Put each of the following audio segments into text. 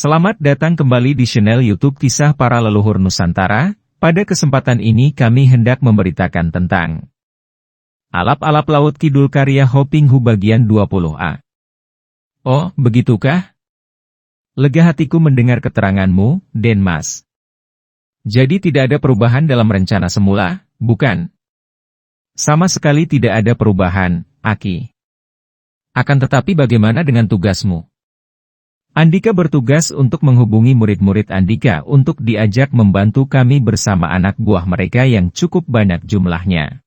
Selamat datang kembali di channel YouTube Kisah Para Leluhur Nusantara. Pada kesempatan ini kami hendak memberitakan tentang Alap-alap Laut Kidul karya Hoping Hu bagian 20A. Oh, begitukah? Lega hatiku mendengar keteranganmu, Den Mas. Jadi tidak ada perubahan dalam rencana semula, bukan? Sama sekali tidak ada perubahan, Aki. Akan tetapi bagaimana dengan tugasmu? Andika bertugas untuk menghubungi murid-murid Andika untuk diajak membantu kami bersama anak buah mereka yang cukup banyak jumlahnya.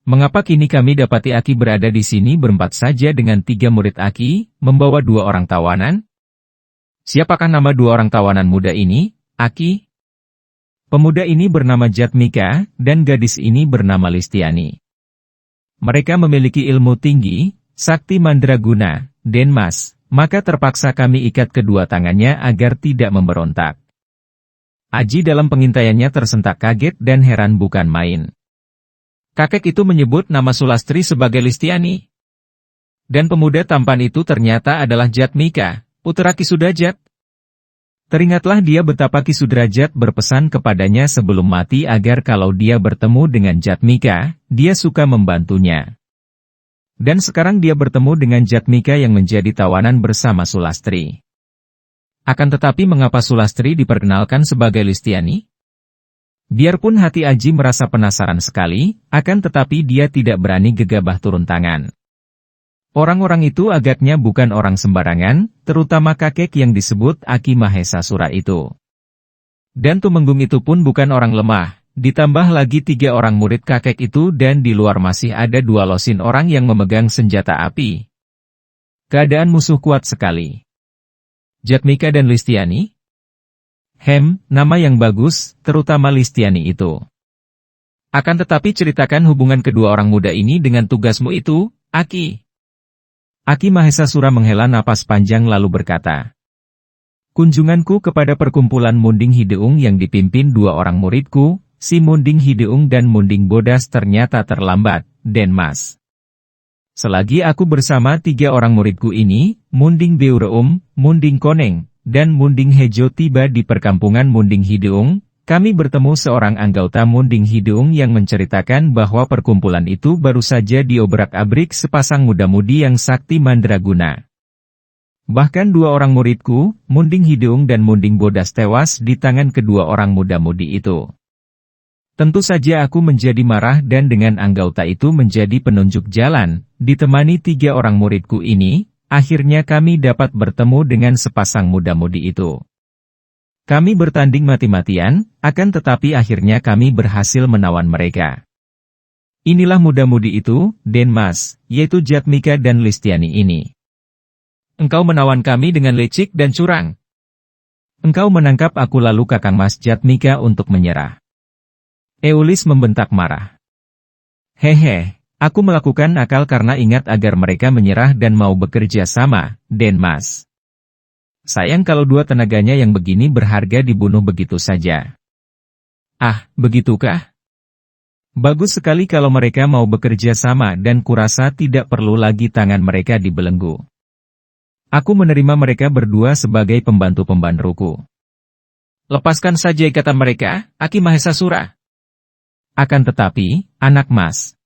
Mengapa kini kami dapati Aki berada di sini berempat saja dengan 3 murid Aki, membawa 2 orang tawanan? Siapakah nama 2 orang tawanan muda ini, Aki? Pemuda ini bernama Jatmika, dan gadis ini bernama Listiani. Mereka memiliki ilmu tinggi, sakti mandraguna, Den Mas. Maka terpaksa kami ikat kedua tangannya agar tidak memberontak. Aji dalam pengintaiannya tersentak kaget dan heran bukan main. Kakek itu menyebut nama Sulastri sebagai Listiani. Dan pemuda tampan itu ternyata adalah Jatmika, putra Ki Sudrajat. Teringatlah dia betapa Ki Sudrajat berpesan kepadanya sebelum mati agar kalau dia bertemu dengan Jatmika, dia suka membantunya. Dan sekarang dia bertemu dengan Jatmika yang menjadi tawanan bersama Sulastri. Akan tetapi mengapa Sulastri diperkenalkan sebagai Listiani? Biarpun hati Aji merasa penasaran sekali, akan tetapi dia tidak berani gegabah turun tangan. Orang-orang itu agaknya bukan orang sembarangan, terutama kakek yang disebut Aki Mahesa Sura itu. Dan Tumenggung itu pun bukan orang lemah. Ditambah lagi 3 orang murid kakek itu dan di luar masih ada 2 losin orang yang memegang senjata api. Keadaan musuh kuat sekali. Jatmika dan Listiani? Nama yang bagus, terutama Listiani itu. Akan tetapi ceritakan hubungan kedua orang muda ini dengan tugasmu itu, Aki. Aki Mahesa Sura menghela napas panjang lalu berkata, kunjunganku kepada perkumpulan Munding Hideung yang dipimpin 2 orang muridku, si Munding Hideung dan Munding Bodas ternyata terlambat, Den Mas. Selagi aku bersama 3 orang muridku ini, Munding Beureum, Munding Koneng, dan Munding Hejo tiba di perkampungan Munding Hideung, kami bertemu seorang anggota Munding Hideung yang menceritakan bahwa perkumpulan itu baru saja diobrak-abrik sepasang muda-mudi yang sakti mandraguna. Bahkan 2 orang muridku, Munding Hideung dan Munding Bodas tewas di tangan kedua orang muda-mudi itu. Tentu saja aku menjadi marah dan dengan anggota itu menjadi penunjuk jalan, ditemani 3 orang muridku ini, akhirnya kami dapat bertemu dengan sepasang muda-mudi itu. Kami bertanding mati-matian, akan tetapi akhirnya kami berhasil menawan mereka. Inilah muda-mudi itu, Den Mas, yaitu Jatmika dan Listiani ini. Engkau menawan kami dengan licik dan curang. Engkau menangkap aku lalu Kakang Mas Jatmika untuk menyerah. Eulis membentak marah. Hehe, aku melakukan akal karena ingat agar mereka menyerah dan mau bekerja sama, Den Mas. Sayang kalau 2 tenaganya yang begini berharga dibunuh begitu saja. Ah, begitukah? Bagus sekali kalau mereka mau bekerja sama dan kurasa tidak perlu lagi tangan mereka dibelenggu. Aku menerima mereka berdua sebagai pembantu-pembantuku. Lepaskan saja ikatan mereka, Aki Mahesa Sura. Akan tetapi, anak Mas,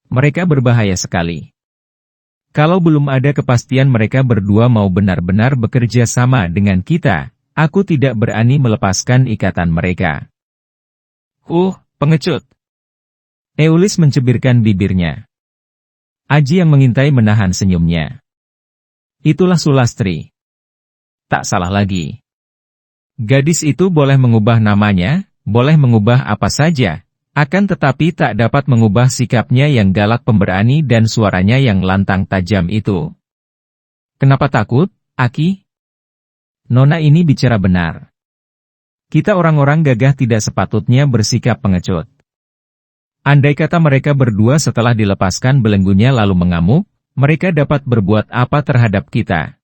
mereka berbahaya sekali. Kalau belum ada kepastian mereka berdua mau benar-benar bekerja sama dengan kita, aku tidak berani melepaskan ikatan mereka. Pengecut. Eulis mencibirkan bibirnya. Aji yang mengintai menahan senyumnya. Itulah Sulastri. Tak salah lagi. Gadis itu boleh mengubah namanya, boleh mengubah apa saja. Akan tetapi tak dapat mengubah sikapnya yang galak pemberani dan suaranya yang lantang tajam itu. Kenapa takut, Aki? Nona ini bicara benar. Kita orang-orang gagah tidak sepatutnya bersikap pengecut. Andai kata mereka berdua setelah dilepaskan belenggunya lalu mengamuk, mereka dapat berbuat apa terhadap kita?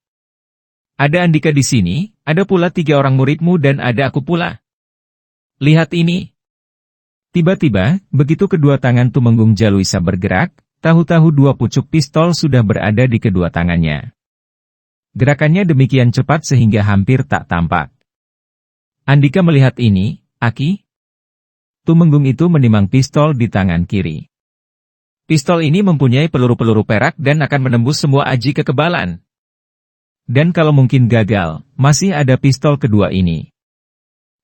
Ada Andika di sini, ada pula 3 orang muridmu dan ada aku pula. Lihat ini. Tiba-tiba, begitu kedua tangan Tumenggung Jaluisa bergerak, tahu-tahu 2 pucuk pistol sudah berada di kedua tangannya. Gerakannya demikian cepat sehingga hampir tak tampak. Andika melihat ini, "Aki?" Tumenggung itu menimang pistol di tangan kiri. Pistol ini mempunyai peluru-peluru perak dan akan menembus semua aji kekebalan. Dan kalau mungkin gagal, masih ada pistol kedua ini.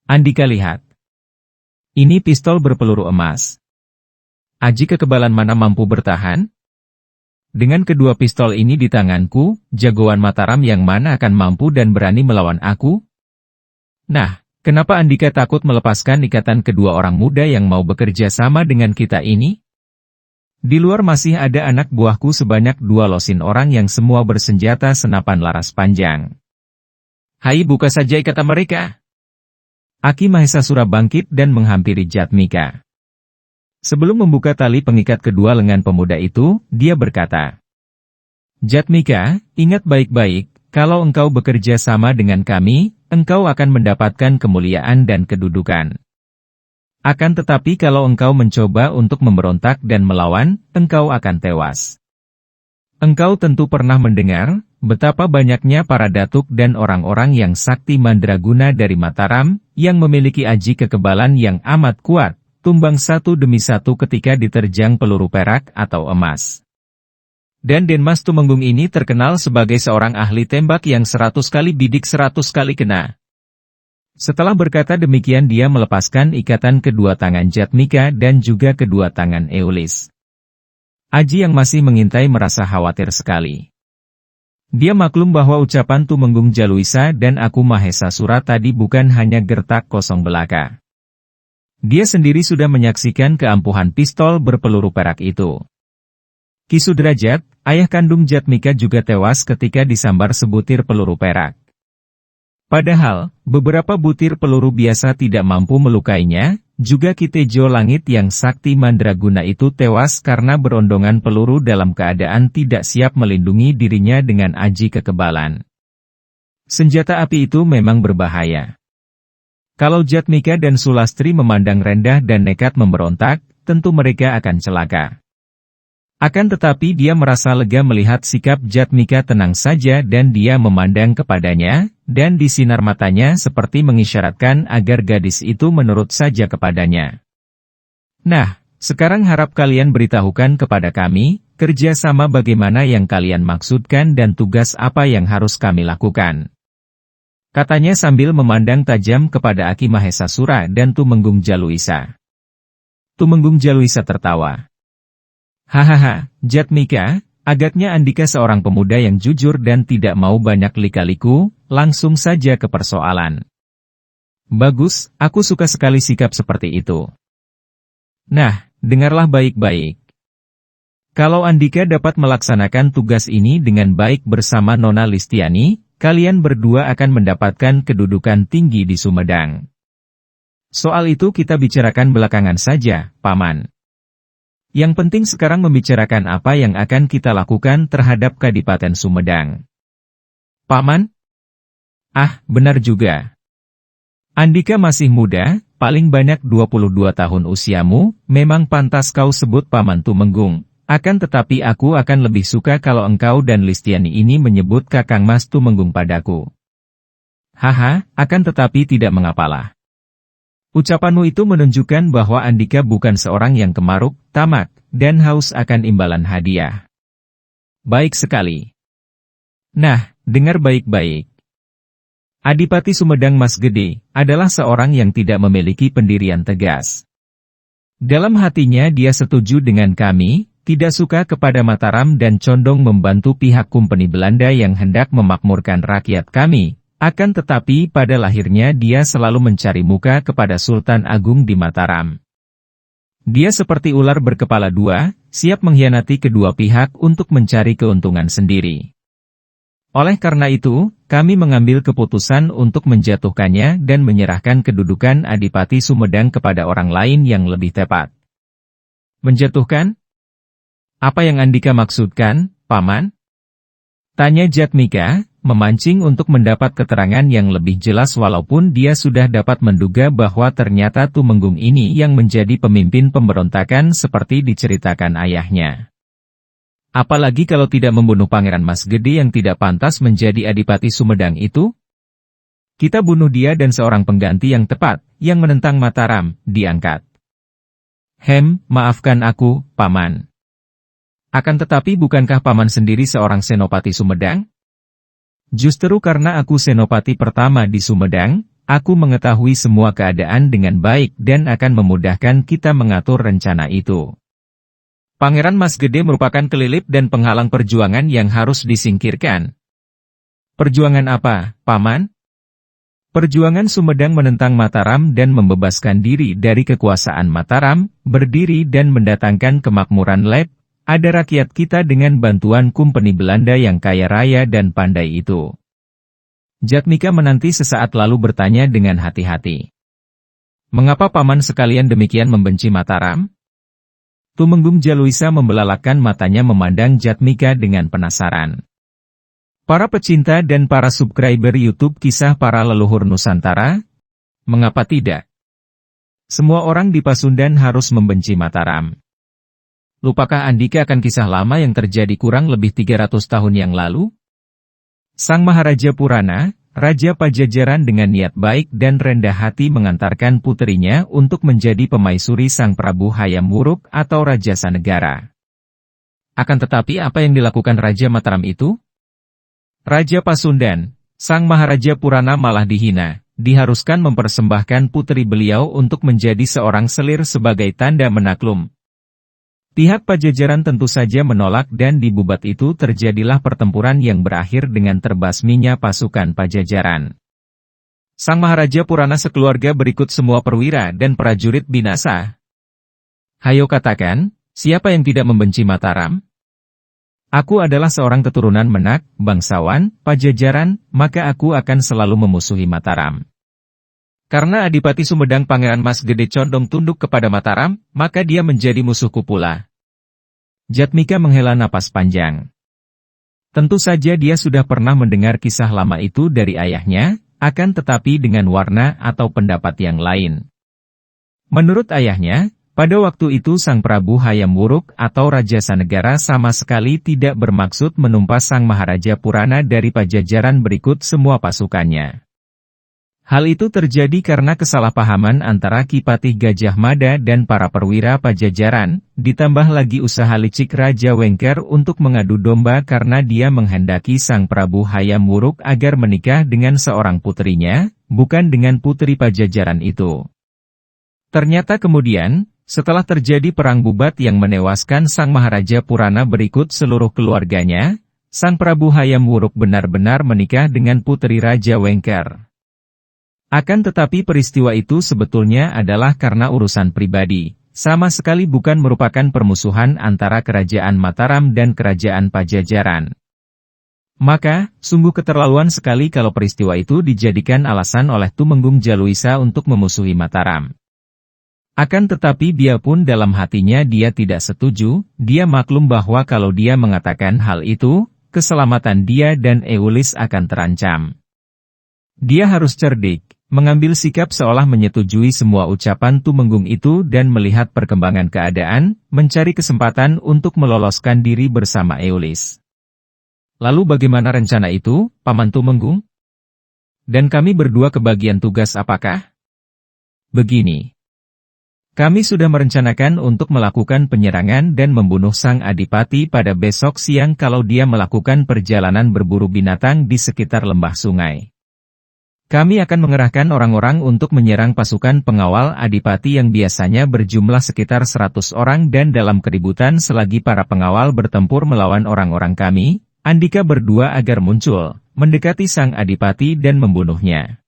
Andika lihat. Ini pistol berpeluru emas. Aji kekebalan mana mampu bertahan? Dengan kedua pistol ini di tanganku, jagoan Mataram yang mana akan mampu dan berani melawan aku? Nah, kenapa Andika takut melepaskan ikatan kedua orang muda yang mau bekerja sama dengan kita ini? Di luar masih ada anak buahku sebanyak 2 losin orang yang semua bersenjata senapan laras panjang. Hai, buka saja ikatan mereka. Aki Mahesasura bangkit dan menghampiri Jatmika. Sebelum membuka tali pengikat kedua lengan pemuda itu, dia berkata, "Jatmika, ingat baik-baik, kalau engkau bekerja sama dengan kami, engkau akan mendapatkan kemuliaan dan kedudukan. Akan tetapi kalau engkau mencoba untuk memberontak dan melawan, engkau akan tewas." Engkau tentu pernah mendengar betapa banyaknya para datuk dan orang-orang yang sakti mandraguna dari Mataram, yang memiliki aji kekebalan yang amat kuat, tumbang satu demi satu ketika diterjang peluru perak atau emas. Dan Denmas Tumenggung ini terkenal sebagai seorang ahli tembak yang 100 kali bidik 100 kali kena. Setelah berkata demikian dia melepaskan ikatan kedua tangan Jatmika dan juga kedua tangan Eulis. Aji yang masih mengintai merasa khawatir sekali. Dia maklum bahwa ucapan Tumenggung Jaluisa dan Aku Mahesasura tadi bukan hanya gertak kosong belaka. Dia sendiri sudah menyaksikan keampuhan pistol berpeluru perak itu. Ki Sudrajat, ayah kandung Jatmika juga tewas ketika disambar sebutir peluru perak. Padahal, beberapa butir peluru biasa tidak mampu melukainya, juga Ki Tejo Langit yang sakti mandraguna itu tewas karena berondongan peluru dalam keadaan tidak siap melindungi dirinya dengan aji kekebalan. Senjata api itu memang berbahaya. Kalau Jatmika dan Sulastri memandang rendah dan nekat memberontak, tentu mereka akan celaka. Akan tetapi dia merasa lega melihat sikap Jatmika tenang saja dan dia memandang kepadanya, dan di sinar matanya seperti mengisyaratkan agar gadis itu menurut saja kepadanya. Nah, sekarang harap kalian beritahukan kepada kami, kerja sama bagaimana yang kalian maksudkan dan tugas apa yang harus kami lakukan. Katanya sambil memandang tajam kepada Aki Mahesasura dan Tumenggung Jaluisa. Tumenggung Jaluisa tertawa. Hahaha, Jatmika, agaknya Andika seorang pemuda yang jujur dan tidak mau banyak lika-liku, langsung saja ke persoalan. Bagus, aku suka sekali sikap seperti itu. Nah, dengarlah baik-baik. Kalau Andika dapat melaksanakan tugas ini dengan baik bersama Nona Listiani, kalian berdua akan mendapatkan kedudukan tinggi di Sumedang. Soal itu kita bicarakan belakangan saja, Paman. Yang penting sekarang membicarakan apa yang akan kita lakukan terhadap Kadipaten Sumedang. Paman? Ah, benar juga. Andika masih muda, paling banyak 22 tahun usiamu, memang pantas kau sebut Paman Tumenggung. Akan tetapi aku akan lebih suka kalau engkau dan Listiani ini menyebut Kakang Mas Tumenggung padaku. Haha, akan tetapi tidak mengapalah. Ucapanmu itu menunjukkan bahwa Andika bukan seorang yang kemaruk, tamak, dan haus akan imbalan hadiah. Baik sekali. Nah, dengar baik-baik. Adipati Sumedang Mas Gede adalah seorang yang tidak memiliki pendirian tegas. Dalam hatinya dia setuju dengan kami, tidak suka kepada Mataram dan condong membantu pihak Kompeni Belanda yang hendak memakmurkan rakyat kami. Akan tetapi pada lahirnya dia selalu mencari muka kepada Sultan Agung di Mataram. Dia seperti ular berkepala dua, siap mengkhianati kedua pihak untuk mencari keuntungan sendiri. Oleh karena itu, kami mengambil keputusan untuk menjatuhkannya dan menyerahkan kedudukan Adipati Sumedang kepada orang lain yang lebih tepat. Menjatuhkan? Apa yang Andika maksudkan, Paman? Tanya Jatmika, memancing untuk mendapat keterangan yang lebih jelas walaupun dia sudah dapat menduga bahwa ternyata Tumenggung ini yang menjadi pemimpin pemberontakan seperti diceritakan ayahnya. Apalagi kalau tidak membunuh Pangeran Mas Gede yang tidak pantas menjadi Adipati Sumedang itu? Kita bunuh dia dan seorang pengganti yang tepat, yang menentang Mataram, diangkat. Maafkan aku, Paman. Akan tetapi bukankah Paman sendiri seorang Senopati Sumedang? Justru karena aku Senopati pertama di Sumedang, aku mengetahui semua keadaan dengan baik dan akan memudahkan kita mengatur rencana itu. Pangeran Mas Gede merupakan kelilip dan penghalang perjuangan yang harus disingkirkan. Perjuangan apa, Paman? Perjuangan Sumedang menentang Mataram dan membebaskan diri dari kekuasaan Mataram, berdiri dan mendatangkan kemakmuran Lep. Ada rakyat kita dengan bantuan Kompeni Belanda yang kaya raya dan pandai itu. Jatmika menanti sesaat lalu bertanya dengan hati-hati. Mengapa Paman sekalian demikian membenci Mataram? Tumenggung Jaluisa membelalakan matanya memandang Jatmika dengan penasaran. Para pecinta dan para subscriber YouTube Kisah Para Leluhur Nusantara, mengapa tidak? Semua orang di Pasundan harus membenci Mataram. Lupakah Andika akan kisah lama yang terjadi kurang lebih 300 tahun yang lalu? Sang Maharaja Purana, Raja Pajajaran dengan niat baik dan rendah hati mengantarkan puterinya untuk menjadi pemaisuri Sang Prabu Hayam Wuruk atau Raja Sanegara. Akan tetapi apa yang dilakukan Raja Mataram itu? Raja Pasundan, Sang Maharaja Purana malah dihina, diharuskan mempersembahkan puteri beliau untuk menjadi seorang selir sebagai tanda menaklum. Pihak Pajajaran tentu saja menolak dan di Bubat itu terjadilah pertempuran yang berakhir dengan terbasminya pasukan Pajajaran. Sang Maharaja Purana sekeluarga berikut semua perwira dan prajurit binasa. Hayo katakan, siapa yang tidak membenci Mataram? Aku adalah seorang keturunan Menak, bangsawan, Pajajaran, maka aku akan selalu memusuhi Mataram. Karena Adipati Sumedang Pangeran Mas Gede condong tunduk kepada Mataram, maka dia menjadi musuhku pula. Jatmika menghela napas panjang. Tentu saja dia sudah pernah mendengar kisah lama itu dari ayahnya, akan tetapi dengan warna atau pendapat yang lain. Menurut ayahnya, pada waktu itu Sang Prabu Hayam Wuruk atau Raja Sanegara sama sekali tidak bermaksud menumpas Sang Maharaja Purana dari Pajajaran berikut semua pasukannya. Hal itu terjadi karena kesalahpahaman antara Ki Patih Gajah Mada dan para perwira Pajajaran, ditambah lagi usaha licik Raja Wengker untuk mengadu domba karena dia menghendaki Sang Prabu Hayam Wuruk agar menikah dengan seorang putrinya, bukan dengan putri Pajajaran itu. Ternyata kemudian, setelah terjadi perang Bubat yang menewaskan Sang Maharaja Purana berikut seluruh keluarganya, Sang Prabu Hayam Wuruk benar-benar menikah dengan putri Raja Wengker. Akan tetapi peristiwa itu sebetulnya adalah karena urusan pribadi, sama sekali bukan merupakan permusuhan antara Kerajaan Mataram dan Kerajaan Pajajaran. Maka, sungguh keterlaluan sekali kalau peristiwa itu dijadikan alasan oleh Tumenggung Jaluisa untuk memusuhi Mataram. Akan tetapi biarpun dalam hatinya dia tidak setuju, dia maklum bahwa kalau dia mengatakan hal itu, keselamatan dia dan Eulis akan terancam. Dia harus cerdik, mengambil sikap seolah menyetujui semua ucapan Tumenggung itu dan melihat perkembangan keadaan, mencari kesempatan untuk meloloskan diri bersama Eulis. Lalu bagaimana rencana itu, Paman Tumenggung? Dan kami berdua kebagian tugas apakah? Begini. Kami sudah merencanakan untuk melakukan penyerangan dan membunuh Sang Adipati pada besok siang kalau dia melakukan perjalanan berburu binatang di sekitar lembah sungai. Kami akan mengerahkan orang-orang untuk menyerang pasukan pengawal Adipati yang biasanya berjumlah sekitar 100 orang dan dalam keributan selagi para pengawal bertempur melawan orang-orang kami, Andika berdua agar muncul, mendekati Sang Adipati dan membunuhnya.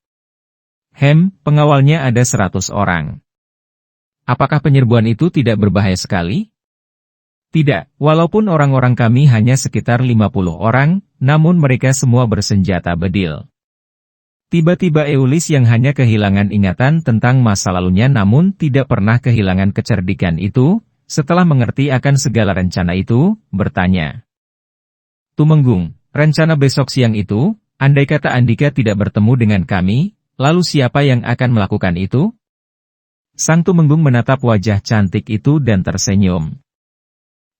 Pengawalnya ada 100 orang. Apakah penyerbuan itu tidak berbahaya sekali? Tidak, walaupun orang-orang kami hanya sekitar 50 orang, namun mereka semua bersenjata bedil. Tiba-tiba Eulis yang hanya kehilangan ingatan tentang masa lalunya namun tidak pernah kehilangan kecerdikan itu, setelah mengerti akan segala rencana itu, bertanya. Tumenggung, rencana besok siang itu, andai kata Andika tidak bertemu dengan kami, lalu siapa yang akan melakukan itu? Sang Tumenggung menatap wajah cantik itu dan tersenyum.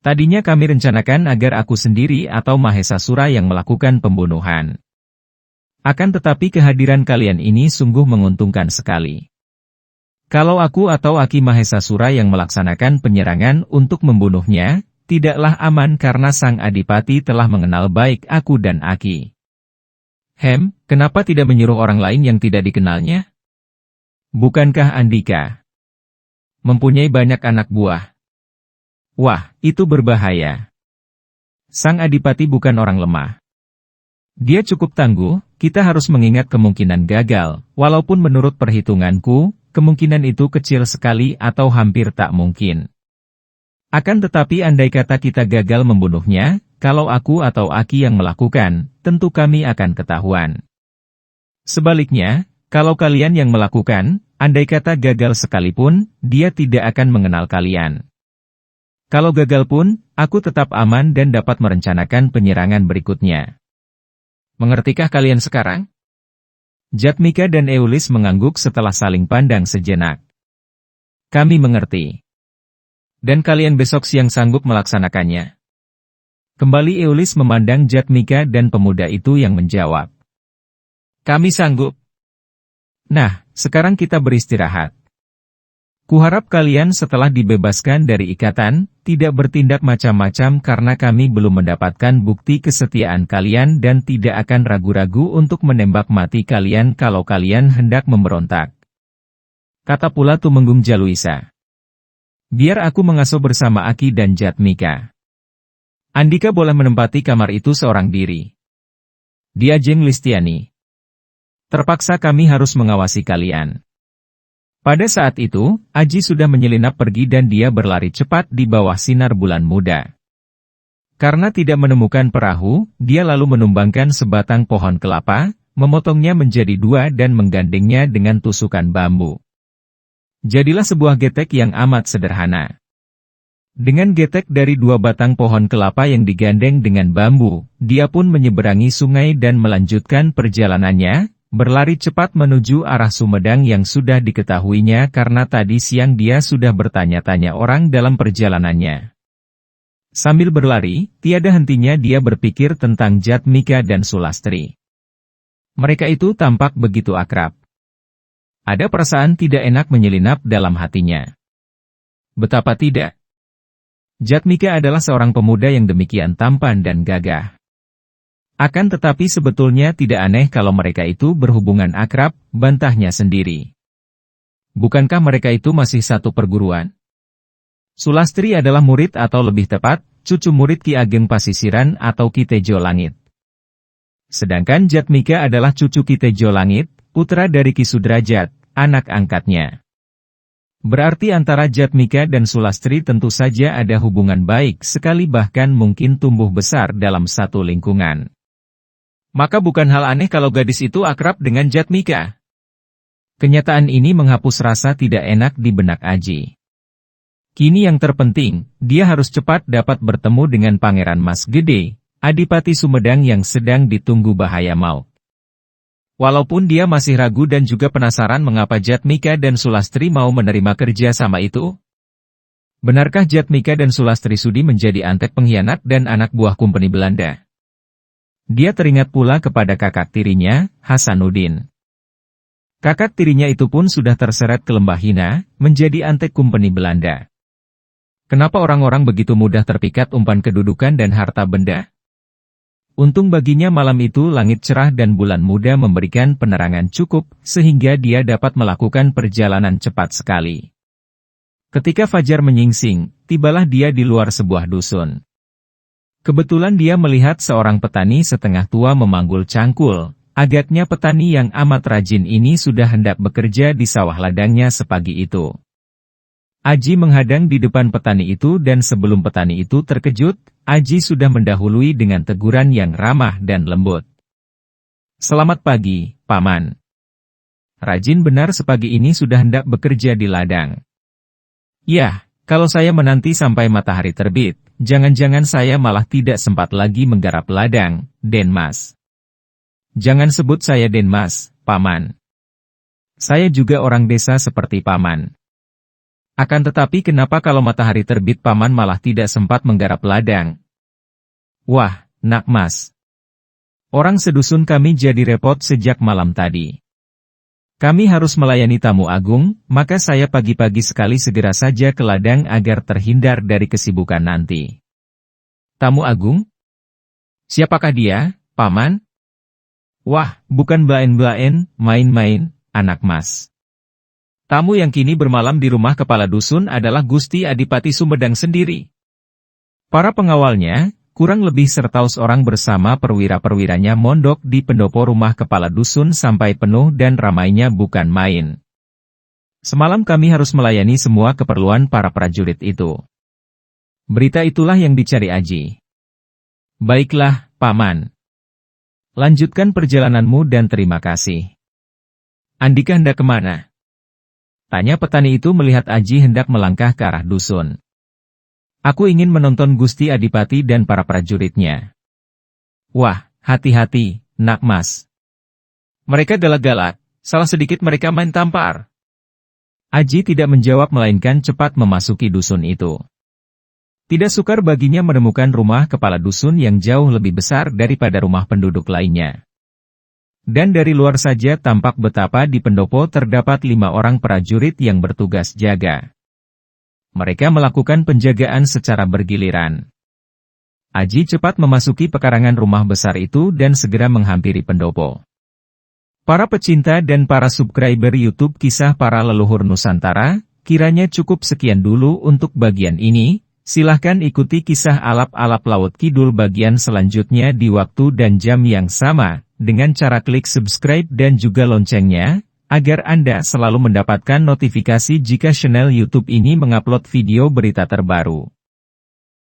Tadinya kami rencanakan agar aku sendiri atau Mahesasura yang melakukan pembunuhan. Akan tetapi kehadiran kalian ini sungguh menguntungkan sekali. Kalau aku atau Aki Mahesasura yang melaksanakan penyerangan untuk membunuhnya, tidaklah aman karena Sang Adipati telah mengenal baik aku dan Aki. Kenapa tidak menyuruh orang lain yang tidak dikenalnya? Bukankah Andika mempunyai banyak anak buah? Wah, itu berbahaya. Sang Adipati bukan orang lemah. Dia cukup tangguh, kita harus mengingat kemungkinan gagal, walaupun menurut perhitunganku, kemungkinan itu kecil sekali atau hampir tak mungkin. Akan tetapi andai kata kita gagal membunuhnya, kalau aku atau Aki yang melakukan, tentu kami akan ketahuan. Sebaliknya, kalau kalian yang melakukan, andai kata gagal sekalipun, dia tidak akan mengenal kalian. Kalau gagal pun, aku tetap aman dan dapat merencanakan penyerangan berikutnya. Mengertikah kalian sekarang? Jatmika dan Eulis mengangguk setelah saling pandang sejenak. Kami mengerti. Dan kalian besok siang sanggup melaksanakannya? Kembali Eulis memandang Jatmika dan pemuda itu yang menjawab. Kami sanggup. Nah, sekarang kita beristirahat. Kuharap kalian setelah dibebaskan dari ikatan, tidak bertindak macam-macam karena kami belum mendapatkan bukti kesetiaan kalian dan tidak akan ragu-ragu untuk menembak mati kalian kalau kalian hendak memberontak. Kata pula Tumenggung Jaluisa. Biar aku mengasuh bersama Aki dan Jatmika. Andika boleh menempati kamar itu seorang diri. Dia Jeng Listiani. Terpaksa kami harus mengawasi kalian. Pada saat itu, Aji sudah menyelinap pergi dan dia berlari cepat di bawah sinar bulan muda. Karena tidak menemukan perahu, dia lalu menumbangkan sebatang pohon kelapa, memotongnya menjadi dua dan menggandengnya dengan tusukan bambu. Jadilah sebuah getek yang amat sederhana. Dengan getek dari dua batang pohon kelapa yang digandeng dengan bambu, dia pun menyeberangi sungai dan melanjutkan perjalanannya, berlari cepat menuju arah Sumedang yang sudah diketahuinya karena tadi siang dia sudah bertanya-tanya orang dalam perjalanannya. Sambil berlari, tiada hentinya dia berpikir tentang Jatmika dan Sulastri. Mereka itu tampak begitu akrab. Ada perasaan tidak enak menyelinap dalam hatinya. Betapa tidak? Jatmika adalah seorang pemuda yang demikian tampan dan gagah. Akan tetapi sebetulnya tidak aneh kalau mereka itu berhubungan akrab, bantahnya sendiri. Bukankah mereka itu masih satu perguruan? Sulastri adalah murid atau lebih tepat, cucu murid Ki Ageng Pasisiran atau Ki Tejo Langit. Sedangkan Jatmika adalah cucu Ki Tejo Langit, putra dari Ki Sudrajat, anak angkatnya. Berarti antara Jatmika dan Sulastri tentu saja ada hubungan baik sekali bahkan mungkin tumbuh besar dalam satu lingkungan. Maka bukan hal aneh kalau gadis itu akrab dengan Jatmika. Kenyataan ini menghapus rasa tidak enak di benak Aji. Kini yang terpenting, dia harus cepat dapat bertemu dengan Pangeran Mas Gede, Adipati Sumedang yang sedang ditunggu bahaya maut. Walaupun dia masih ragu dan juga penasaran mengapa Jatmika dan Sulastri mau menerima kerja sama itu. Benarkah Jatmika dan Sulastri sudi menjadi antek pengkhianat dan anak buah Kumpeni Belanda? Dia teringat pula kepada kakak tirinya, Hasanuddin. Kakak tirinya itu pun sudah terseret ke lembah hina, menjadi antek Kumpeni Belanda. Kenapa orang-orang begitu mudah terpikat umpan kedudukan dan harta benda? Untung baginya malam itu langit cerah dan bulan muda memberikan penerangan cukup, sehingga dia dapat melakukan perjalanan cepat sekali. Ketika fajar menyingsing, tibalah dia di luar sebuah dusun. Kebetulan dia melihat seorang petani setengah tua memanggul cangkul. Agaknya petani yang amat rajin ini sudah hendak bekerja di sawah ladangnya sepagi itu. Aji menghadang di depan petani itu dan sebelum petani itu terkejut, Aji sudah mendahului dengan teguran yang ramah dan lembut. Selamat pagi, Paman. Rajin benar sepagi ini sudah hendak bekerja di ladang. Yah, kalau saya menanti sampai matahari terbit, jangan-jangan saya malah tidak sempat lagi menggarap ladang, Den Mas. Jangan sebut saya Den Mas, Paman. Saya juga orang desa seperti Paman. Akan tetapi kenapa kalau matahari terbit Paman malah tidak sempat menggarap ladang? Wah, Nak Mas. Orang sedusun kami jadi repot sejak malam tadi. Kami harus melayani tamu agung, maka saya pagi-pagi sekali segera saja ke ladang agar terhindar dari kesibukan nanti. Tamu agung? Siapakah dia, Paman? Wah, bukan blaen-blaen, main-main, Anak Mas. Tamu yang kini bermalam di rumah kepala dusun adalah Gusti Adipati Sumedang sendiri. Para pengawalnya, kurang lebih 100 orang bersama perwira-perwiranya mondok di pendopo rumah kepala dusun sampai penuh dan ramainya bukan main. Semalam kami harus melayani semua keperluan para prajurit itu. Berita itulah yang dicari Aji. Baiklah, Paman. Lanjutkan perjalananmu dan terima kasih. Andika hendak kemana? Tanya petani itu melihat Aji hendak melangkah ke arah dusun. Aku ingin menonton Gusti Adipati dan para prajuritnya. Wah, hati-hati, Nak Mas. Mereka galak-galak, salah sedikit mereka main tampar. Aji tidak menjawab melainkan cepat memasuki dusun itu. Tidak sukar baginya menemukan rumah kepala dusun yang jauh lebih besar daripada rumah penduduk lainnya. Dan dari luar saja tampak betapa di pendopo terdapat 5 orang prajurit yang bertugas jaga. Mereka melakukan penjagaan secara bergiliran. Aji cepat memasuki pekarangan rumah besar itu dan segera menghampiri pendopo. Para pecinta dan para subscriber YouTube Kisah Para Leluhur Nusantara, kiranya cukup sekian dulu untuk bagian ini. Silahkan ikuti kisah Alap-Alap Laut Kidul bagian selanjutnya di waktu dan jam yang sama, dengan cara klik subscribe dan juga loncengnya, agar Anda selalu mendapatkan notifikasi jika channel YouTube ini mengupload video berita terbaru.